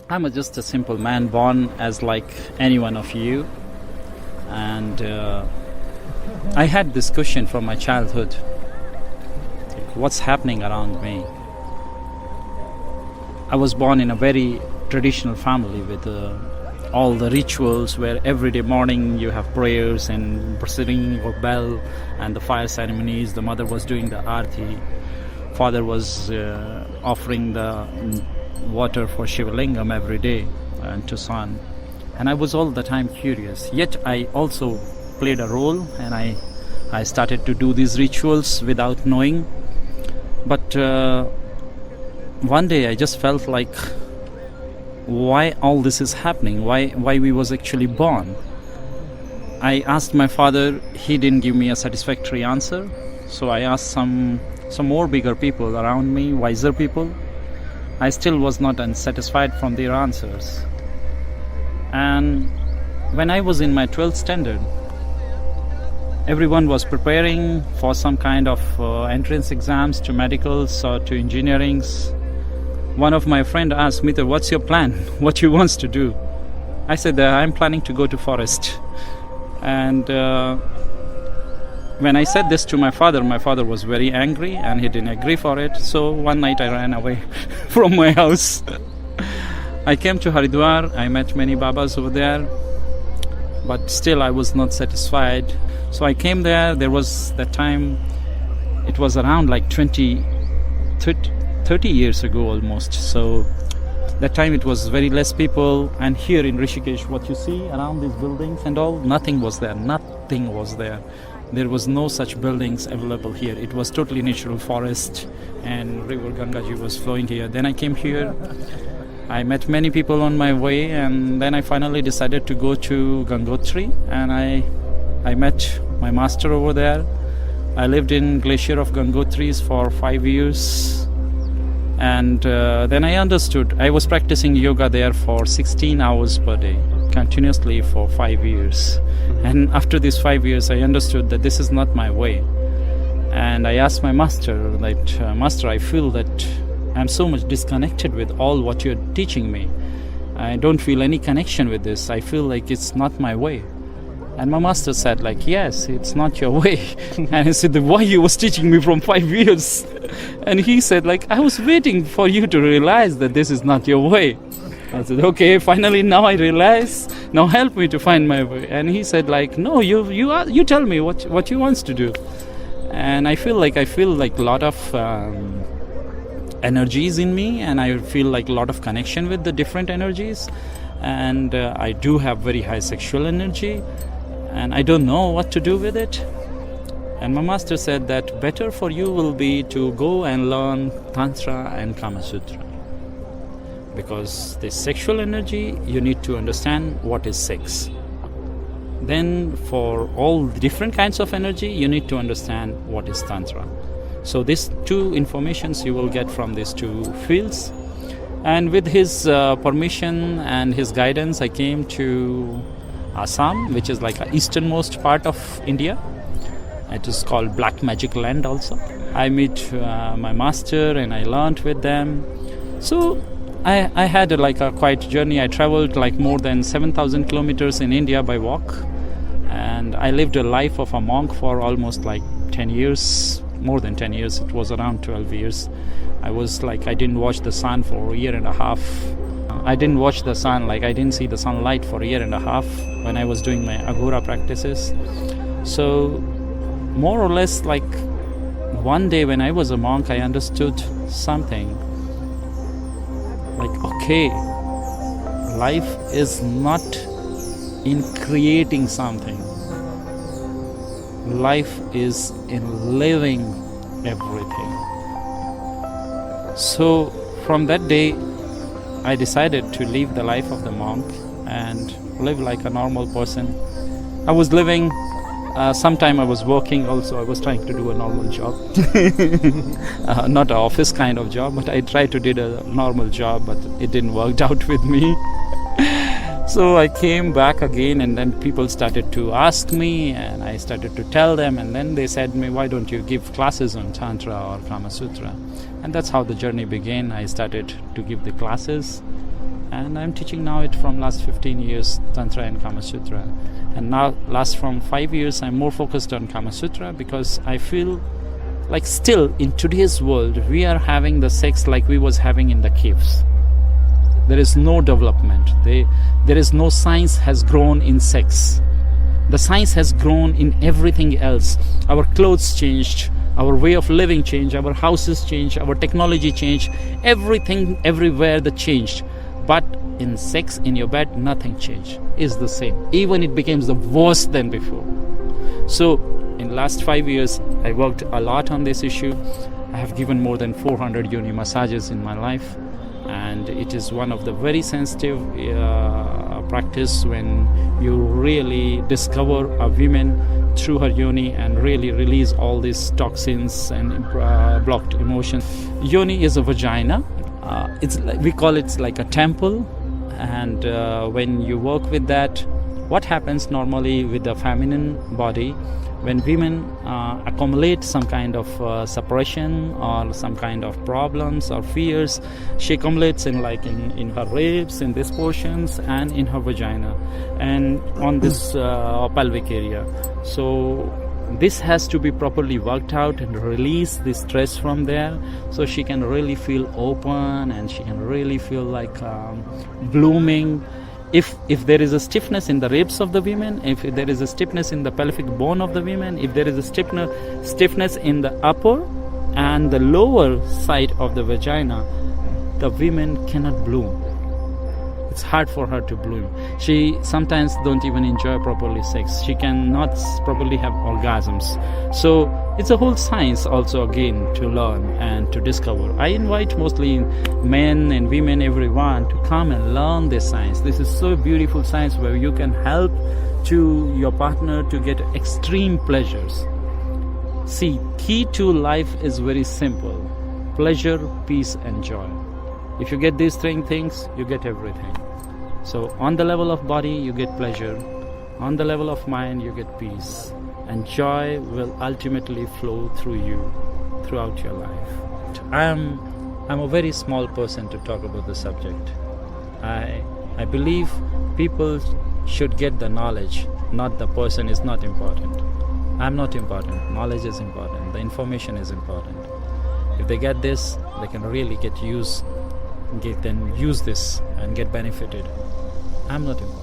I'm just a simple man born as like any one of you. And I had this question from my childhood, like, what's happening around me? I was born in a very traditional family with all the rituals where every day morning you have prayers and ringing of bell and the fire ceremonies. The mother was doing the arti, father was offering the water for Shivalingam every day and to sun. And I was all the time curious. Yet I also played a role, and I started to do these rituals without knowing. But one day I just felt like, why all this is happening? Why we was actually born? I asked my father. He didn't give me a satisfactory answer. So I asked some more bigger people around me, wiser people. I still was not unsatisfied from their answers. And when I was in my 12th standard, everyone was preparing for some kind of entrance exams to medicals or to engineerings. One of my friend asked, Mitra, what's your plan? What you wants to do? I said, I'm planning to go to forest. And when I said this to my father was very angry and he didn't agree for it. So one night I ran away from my house. I came to Haridwar. I met many Babas over there, but still I was not satisfied. So I came there. There was that time, it was around like 30 years ago almost. So that time it was very less people. And here in Rishikesh, what you see around these buildings and all, nothing was there. Nothing was there. There was no such buildings available here. It was totally natural forest, and river Gangaji was flowing here. Then I came here. I met many people on my way, and then I finally decided to go to Gangotri, and I met my master over there. I lived in Glacier of Gangotris for 5 years, and then I understood. I was practicing yoga there for 16 hours per day, continuously for 5 years. And after these 5 years, I understood that this is not my way. And I asked my master, Master, I feel that I'm so much disconnected with all what you're teaching me. I don't feel any connection with this. I feel like it's not my way. And my master said, yes, it's not your way. And I said, why you was teaching me from 5 years? And he said, I was waiting for you to realize that this is not your way. I said, okay, finally now I realize. Now help me to find my way. And he said, no, you tell me what you wants to do. And I feel like a lot of energies in me, and I feel like a lot of connection with the different energies, and I do have very high sexual energy, and I don't know what to do with it. And my master said that better for you will be to go and learn Tantra and Kamasutra, because the sexual energy, you need to understand what is sex. Then for all the different kinds of energy, you need to understand what is Tantra. So these two informations you will get from these two fields. And with his permission and his guidance, I came to Assam, which is like an easternmost part of India. It is called Black Magic Land also. I meet my master and I learned with them. So I had a quite journey. I traveled more than 7,000 kilometers in India by walk. And I lived a life of a monk for almost 10 years. More than 10 years. It was around 12 years. I was I didn't watch the sun for a year and a half. I didn't watch the sun, I didn't see the sunlight for a year and a half when I was doing my Agora practices. So more or less one day when I was a monk, I understood something. Okay, life is not in creating something. Life is in living everything. So from that day, I decided to leave the life of the monk and live like a normal person. I was living, sometime I was working also. I was trying to do a normal job. Not an office kind of job, but I tried to do a normal job, but it didn't work out with me. So I came back again, and then people started to ask me, and I started to tell them, and then they said to me, why don't you give classes on Tantra or Kamasutra? And that's how the journey began. I started to give the classes, And I'm teaching now it from last 15 years, Tantra and Kamasutra. And now last from 5 years, I'm more focused on Kamasutra because I feel like still in today's world, we are having the sex like we was having in the caves. There is no development. There is no science has grown in sex. The science has grown in everything else. Our clothes changed, our way of living changed, our houses changed, our technology changed, everything, everywhere that changed. But in sex, in your bed, nothing changed. It's the same. Even it becomes the worse than before. So in last 5 years, I worked a lot on this issue. I have given more than 400 yoni massages in my life. And it is one of the very sensitive practice when you really discover a woman through her yoni and really release all these toxins and blocked emotions. Yoni is a vagina. We call it like a temple, and when you work with that, what happens normally with the feminine body, when women accumulate some kind of suppression or some kind of problems or fears, she accumulates in her ribs, in these portions, and in her vagina, and on this pelvic area. So this has to be properly worked out and release the stress from there, so she can really feel open and she can really feel like blooming. If there is a stiffness in the ribs of the women, if there is a stiffness in the pelvic bone of the women, if there is a stiffness in the upper and the lower side of the vagina, the women cannot bloom. It's hard for her to bloom. She sometimes don't even enjoy properly sex. She cannot properly have orgasms. So it's a whole science also again to learn and to discover. I invite mostly men and women, everyone, to come and learn this science. This is so beautiful science where you can help to your partner to get extreme pleasures. See, key to life is very simple: pleasure, peace, and joy. If you get these three things, you get everything. So on the level of body, you get pleasure. On the level of mind, you get peace. And joy will ultimately flow through you throughout your life. I'm a very small person to talk about the subject. I believe people should get the knowledge, not the person is not important. I'm not important. Knowledge is important. The information is important. If they get this, they can really use this and get benefited. I'm not important.